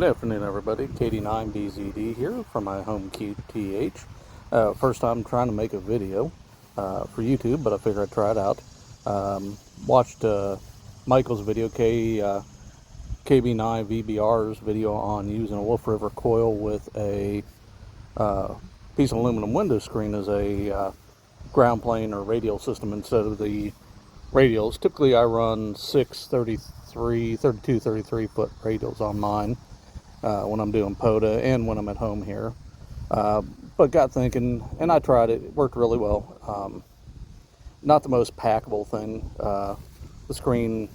Good afternoon, everybody. KD9BZD here from my home QTH. First time trying to make a video for YouTube, but I figured I'd try it out. Watched Michael's video, KB9VBR's video on using a River Coil with a piece of aluminum window screen as a ground plane or radial system instead of the radials. Typically I run 32, 33 foot radials on mine when I'm doing POTA and when I'm at home here. But got thinking, and I tried it. It worked really well. Not the most packable thing. The screen,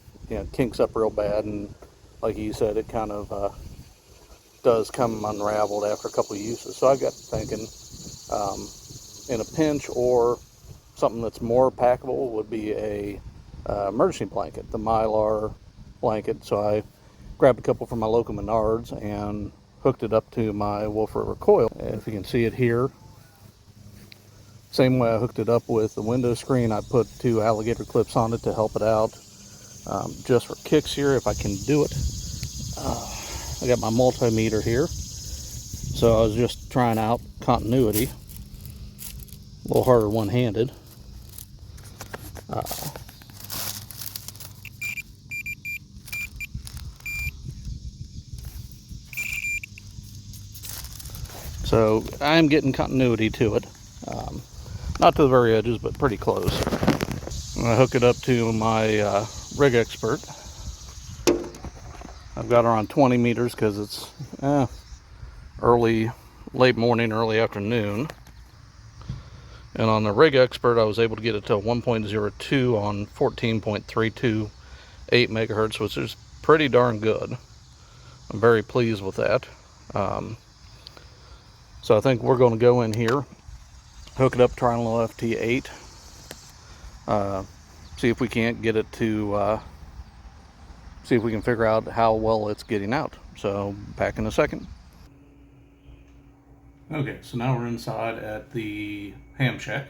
kinks up real bad, and like you said, it kind of does come unraveled after a couple of uses. So I got thinking, in a pinch or something that's more packable would be a emergency blanket, the Mylar blanket. So I grabbed a couple from my local Menards and hooked it up to my River Coil. And if you can see it here, same way I hooked it up with the window screen, I put 2 alligator clips on it to help it out, just for kicks here if I can do it. I got my multimeter here, so I was just trying out continuity. A little harder one-handed. So I'm getting continuity to it. Not to the very edges, but pretty close. And I hook it up to my rig expert. I've got her on 20 meters because it's late morning, early afternoon. And on the rig expert, I was able to get it to 1.02 on 14.328 megahertz, which is pretty darn good. I'm very pleased with that. So I think we're going to go in here, hook it up, try a little FT8, see if we can't get it to, see if we can figure out how well it's getting out. So back in a second. Okay, so now we're inside at the ham shack.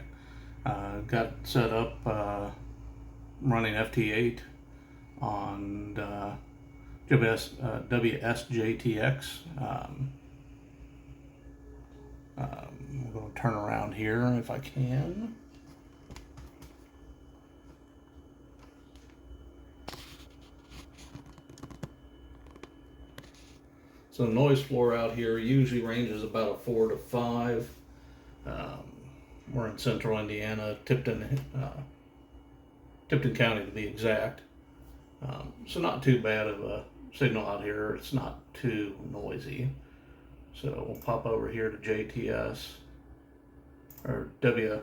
Got set up running FT8 on WSJTX. I'm going to turn around here if I can. So the noise floor out here usually ranges about a 4 to 5. We're in central Indiana, Tipton County to be exact. So not too bad of a signal out here. It's not too noisy. So we'll pop over here to JTS or WSJT.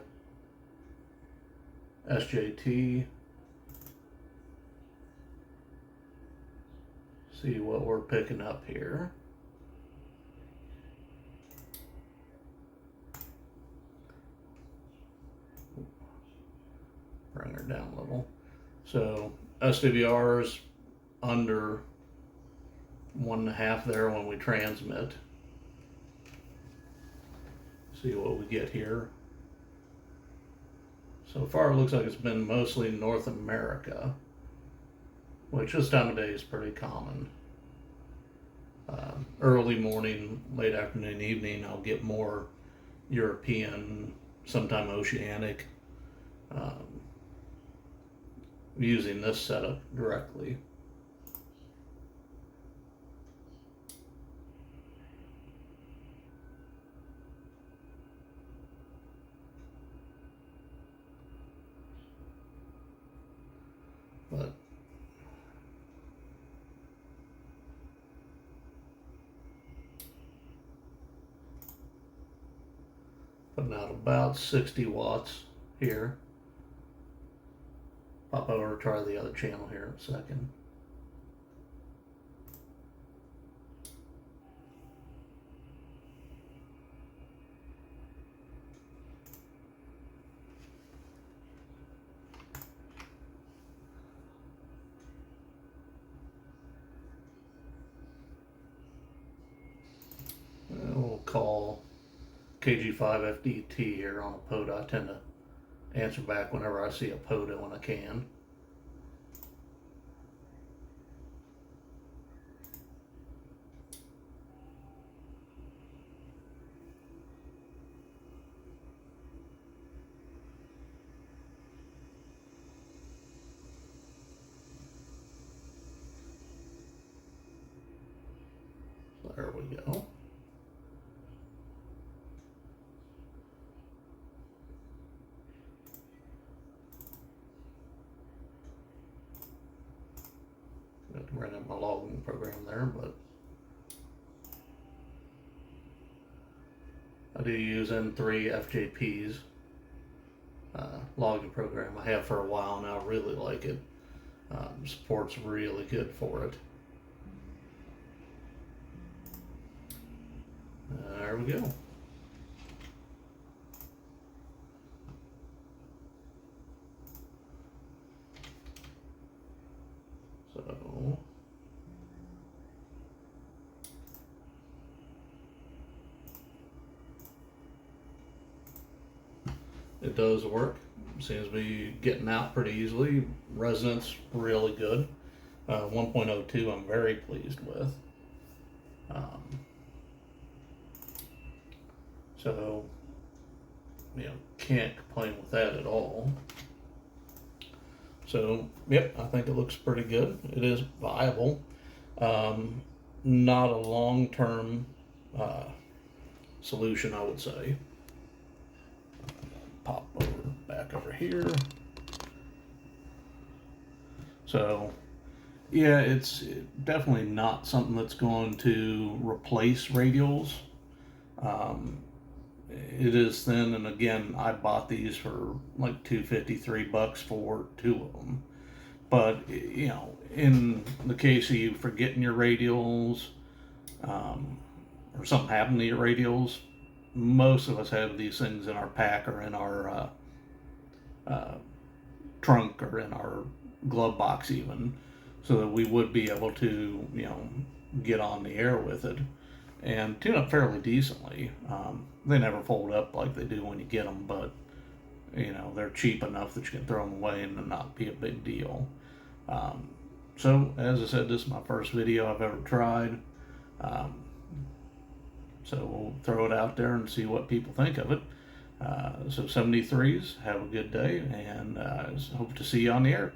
See what we're picking up here. Bring her down a little. So SWR is under 1.5 there when we transmit. See what we get here. So far it looks like it's been mostly North America, which this time of day is pretty common. Early morning, late afternoon, evening, I'll get more European, sometime Oceanic, using this setup directly. But putting out about 60 watts here. Pop over, try the other channel here in a second. And we'll call KG5FDT here on a POTA. I tend to answer back whenever I see a POTA when I can. we go. Got to run up my logging program there, but I do use N3 FJP's logging program. I have for a while now. I really like it. Support's really good for it. There we go. So it does work. Seems to be getting out pretty easily. Resonance really good. 1.02 I'm very pleased with. So, you know, can't complain with that at all. So, yep, I think it looks pretty good. It is viable. Not a long-term solution, I would say. Pop back over here. So, yeah, it's definitely not something that's going to replace radials. It is thin, and again, I bought these for like $2.53 for two of them. But you know, in the case of you forgetting your radials, or something happened to your radials, most of us have these things in our pack or in our trunk or in our glove box even, so that we would be able to, you know, get on the air with it and tune up fairly decently. They never fold up like they do when you get them, but you know, they're cheap enough that you can throw them away and not be a big deal. So as I said, this is my first video I've ever tried. So we'll throw it out there and see what people think of it. So 73s, have a good day, and hope to see you on the air.